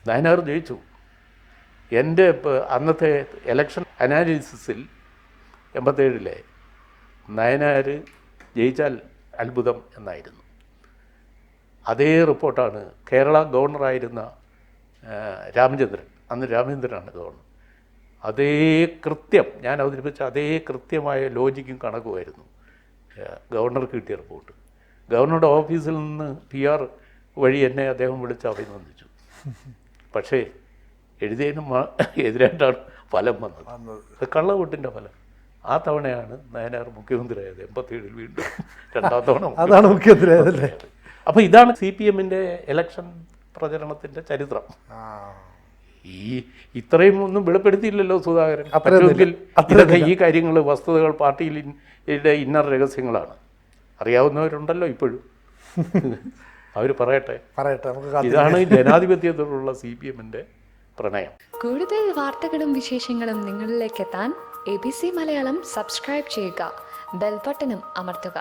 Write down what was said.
നയനാർ ജയിച്ചു. എൻ്റെ അന്നത്തെ ഇലക്ഷൻ അനാലിസിസിൽ 87 നയനാർ ജയിച്ചാൽ അത്ഭുതം എന്നായിരുന്നു. അതേ റിപ്പോർട്ടാണ് കേരള ഗവർണറായിരുന്ന രാമചന്ദ്രൻ, അന്ന് രാമചന്ദ്രനാണ് ഗവർണർ, അതേ കൃത്യം ഞാൻ അവതരിപ്പിച്ച അതേ കൃത്യമായ ലോജിക്കും കണക്കുമായിരുന്നു ഗവർണർക്ക് കിട്ടിയ റിപ്പോർട്ട്. ഗവർണറുടെ ഓഫീസിൽ നിന്ന് PR വഴി എന്നെ അദ്ദേഹം വിളിച്ച് അഭിനന്ദിച്ചു. പക്ഷേ എഴുതിയതിനും എതിരായിട്ടാണ് ഫലം വന്നത്. കള്ളവോട്ടിൻ്റെ ഫലം. ആ തവണയാണ് നയനാർ മുഖ്യമന്ത്രിയായത്. 87 വീണ്ടും 2ാം തവണ അതാണ് മുഖ്യമന്ത്രിയായതല്ലേ. അപ്പോൾ ഇതാണ് CPMൻ്റെ ഇലക്ഷൻ പ്രചരണത്തിൻ്റെ ചരിത്രം. ഇത്രയും ഒന്നും വെളിപ്പെടുത്തിയില്ലല്ലോ സുധാകരൻ. പറ്റുമെങ്കിൽ ഇതൊക്കെ ഈ കാര്യങ്ങൾ, വസ്തുതകൾ, പാർട്ടിയിലെ ഇന്നർ രഹസ്യങ്ങളാണ്. അറിയാവുന്നവരുണ്ടല്ലോ ഇപ്പോഴും, അവർ പറയട്ടെ. ഇതാണ് ജനാധിപത്യത്തോടുള്ള CPMൻ്റെ പ്രണയം. കൂടുതൽ വാർത്തകളും വിശേഷങ്ങളും നിങ്ങളിലേക്ക് എത്താൻ ABC മലയാളം സബ്സ്ക്രൈബ് ചെയ്യുക, ബെൽ ബട്ടണും അമർത്തുക.